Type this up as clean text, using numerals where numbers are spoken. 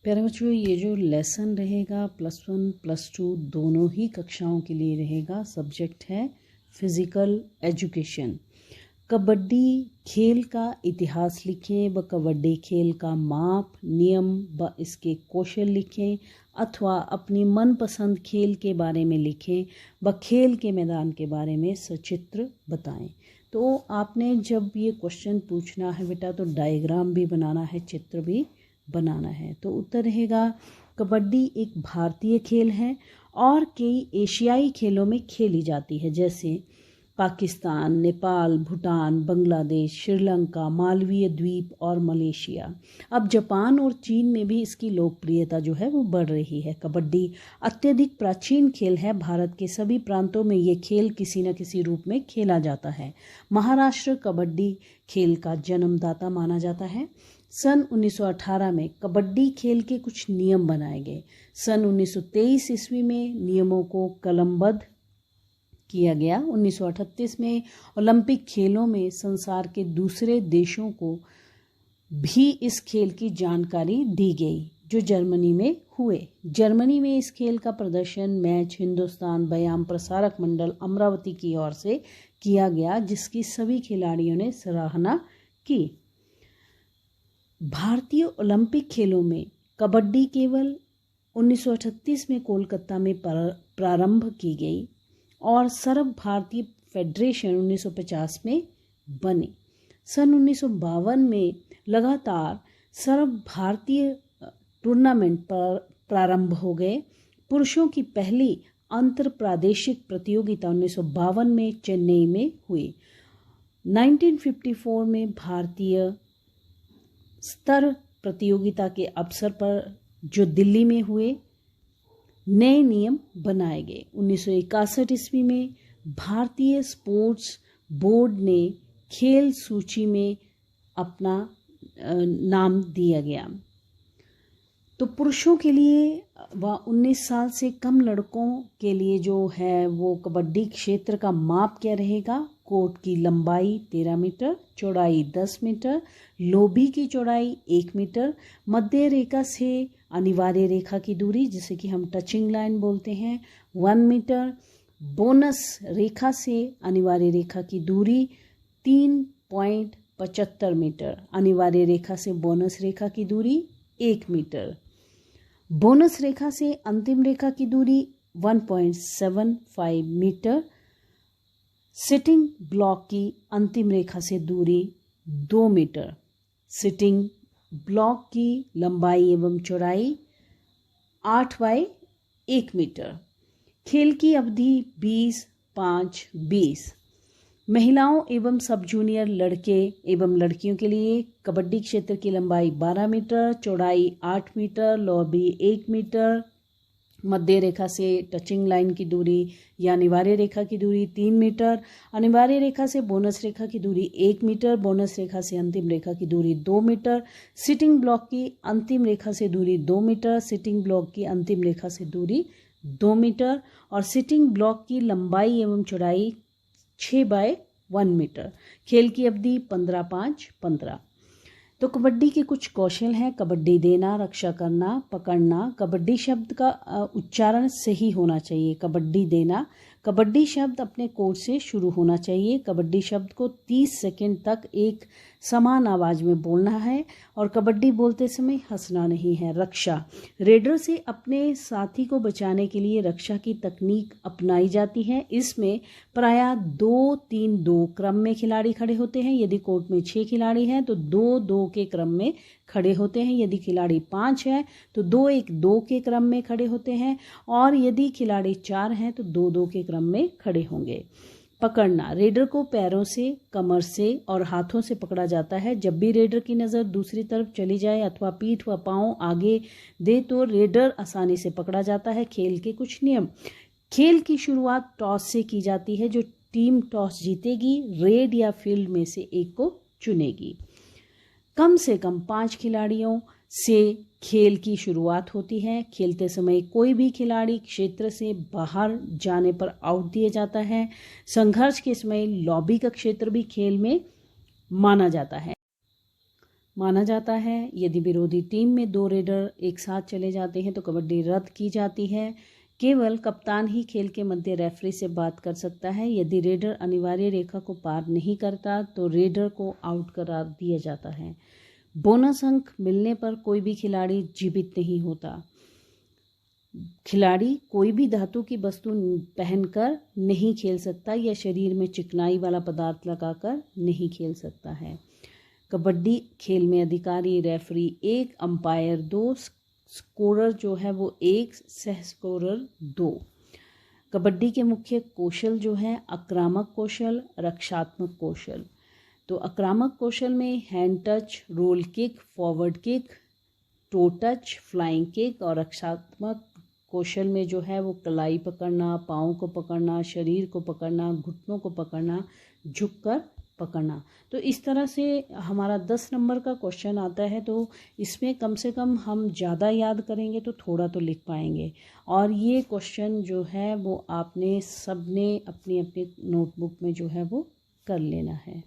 प्यारे बच्चों, ये जो लेसन रहेगा +1 +2 दोनों ही कक्षाओं के लिए रहेगा। सब्जेक्ट है फिज़िकल एजुकेशन। कबड्डी खेल का इतिहास लिखें व कबड्डी खेल का माप, नियम व इसके कौशल लिखें, अथवा अपनी मनपसंद खेल के बारे में लिखें व खेल के मैदान के बारे में सचित्र बताएं। तो आपने जब ये क्वेश्चन पूछना है बेटा तो डायग्राम भी बनाना है, चित्र भी बनाना है। तो उत्तर रहेगा कबड्डी एक भारतीय खेल है और कई एशियाई खेलों में खेली जाती है, जैसे पाकिस्तान, नेपाल, भूटान, बांग्लादेश, श्रीलंका, मालवीय द्वीप और मलेशिया। अब जापान और चीन में भी इसकी लोकप्रियता जो है वो बढ़ रही है। कबड्डी अत्यधिक प्राचीन खेल है। भारत के सभी प्रांतों में ये खेल किसी न किसी रूप में खेला जाता है। महाराष्ट्र कबड्डी खेल का जन्मदाता माना जाता है। सन 1918 में कबड्डी खेल के कुछ नियम बनाए गए। सन 1923 ईस्वी में नियमों को कलमबद्ध किया गया। 1938 में ओलंपिक खेलों में संसार के दूसरे देशों को भी इस खेल की जानकारी दी गई, जो जर्मनी में हुए। जर्मनी में इस खेल का प्रदर्शन मैच हिंदुस्तान व्यायाम प्रसारक मंडल अमरावती की ओर से किया गया, जिसकी सभी खिलाड़ियों ने सराहना की। भारतीय ओलंपिक खेलों में कबड्डी केवल 1938 में कोलकाता में प्रारंभ की गई और सर्व भारतीय फेडरेशन 1950 में बने। सन 1952 में लगातार सर्व भारतीय टूर्नामेंट पर प्रारंभ हो गए। पुरुषों की पहली अंतर प्रादेशिक प्रतियोगिता 1952 में चेन्नई में हुई। 1954 में भारतीय स्तर प्रतियोगिता के अवसर पर जो दिल्ली में हुए, नए नियम बनाए गए। 1961 ईस्वी में भारतीय स्पोर्ट्स बोर्ड ने खेल सूची में अपना नाम दिया गया। तो पुरुषों के लिए व 19 साल से कम लड़कों के लिए जो है वो कबड्डी क्षेत्र का माप क्या रहेगा? कोर्ट की लंबाई 13 मीटर, चौड़ाई 10 मीटर, लोभी की चौड़ाई 1 मीटर, मध्य रेखा से अनिवार्य रेखा की दूरी जिसे कि हम टचिंग लाइन बोलते हैं 1 मीटर, बोनस रेखा से अनिवार्य रेखा की दूरी 3.75 मीटर, अनिवार्य रेखा से बोनस रेखा की दूरी 1 मीटर, बोनस रेखा से अंतिम रेखा की दूरी 1.75 मीटर, सिटिंग ब्लॉक की अंतिम रेखा से दूरी 2 मीटर, सिटिंग ब्लॉक की लंबाई एवं चौड़ाई 8/1 मीटर। खेल की अवधि 20-5-20। महिलाओं एवं सब जूनियर लड़के एवं लड़कियों के लिए कबड्डी क्षेत्र की लंबाई 12 मीटर, चौड़ाई 8 मीटर, लंबाई 1 मीटर, मध्य रेखा से टचिंग लाइन की दूरी या अनिवार्य रेखा की दूरी 3 मीटर, अनिवार्य रेखा से बोनस रेखा की दूरी 1 मीटर, बोनस रेखा से अंतिम रेखा की दूरी 2 मीटर, सिटिंग ब्लॉक की अंतिम रेखा से दूरी 2 मीटर, सिटिंग ब्लॉक की अंतिम रेखा से दूरी 2 मीटर और सिटिंग ब्लॉक की लंबाई एवं चौड़ाई 6/1 मीटर। खेल की अवधि 15-5-15। तो कबड्डी के कुछ कौशल हैं। कबड्डी देना, रक्षा करना, पकड़ना। कबड्डी शब्द का उच्चारण सही होना चाहिए। कबड्डी देना, कबड्डी शब्द अपने कोड से शुरू होना चाहिए। कबड्डी शब्द को 30 सेकंड तक एक समान आवाज़ में बोलना है और कबड्डी बोलते समय हंसना नहीं है। रक्षा, रेडर से अपने साथी को बचाने के लिए रक्षा की तकनीक अपनाई जाती है। इसमें प्रायः 2-3-2 क्रम में खिलाड़ी खड़े होते हैं। यदि कोर्ट में 6 खिलाड़ी हैं तो 2-2 के क्रम में खड़े होते हैं। यदि खिलाड़ी 5 है तो 2-1-2 के क्रम में खड़े होते हैं और यदि खिलाड़ी 4 हैं तो 2-2 के क्रम में खड़े होंगे। पकड़ना, रेडर को पैरों से, कमर से और हाथों से पकड़ा जाता है। जब भी रेडर की नज़र दूसरी तरफ चली जाए अथवा पीठ व पांव आगे दे तो रेडर आसानी से पकड़ा जाता है। खेल के कुछ नियम। खेल की शुरुआत टॉस से की जाती है। जो टीम टॉस जीतेगी रेड या फील्ड में से एक को चुनेगी। कम से कम 5 खिलाड़ियों से खेल की शुरुआत होती है। खेलते समय कोई भी खिलाड़ी क्षेत्र से बाहर जाने पर आउट दिया जाता है। संघर्ष के समय लॉबी का क्षेत्र भी खेल में माना जाता है। माना जाता है। यदि विरोधी टीम में 2 रेडर एक साथ चले जाते हैं तो कबड्डी रद्द की जाती है। केवल कप्तान ही खेल के मध्य रेफरी से बात कर सकता है। यदि रेडर अनिवार्य रेखा को पार नहीं करता तो रेडर को आउट करार दिया जाता है। बोनस अंक मिलने पर कोई भी खिलाड़ी जीवित नहीं होता। खिलाड़ी कोई भी धातु की वस्तु पहनकर नहीं खेल सकता या शरीर में चिकनाई वाला पदार्थ लगाकर नहीं खेल सकता है। कबड्डी खेल में अधिकारी रेफरी 1, अंपायर 2, स्कोरर जो है वो 1, सह स्कोरर 2। कबड्डी के मुख्य कौशल जो है आक्रामक कौशल, रक्षात्मक कौशल। तो आक्रामक कौशल में hand touch, roll kick, forward kick, toe touch, flying kick, और रक्षात्मक कौशल में जो है वो कलाई पकड़ना, पाँव को पकड़ना, शरीर को पकड़ना, घुटनों को पकड़ना, झुककर पकड़ना। तो इस तरह से हमारा 10 नंबर का क्वेश्चन आता है। तो इसमें कम से कम हम ज़्यादा याद करेंगे तो थोड़ा तो लिख पाएंगे। और ये क्वेश्चन जो है वो आपने सबने अपनी अपनी नोटबुक में जो है वो कर लेना है।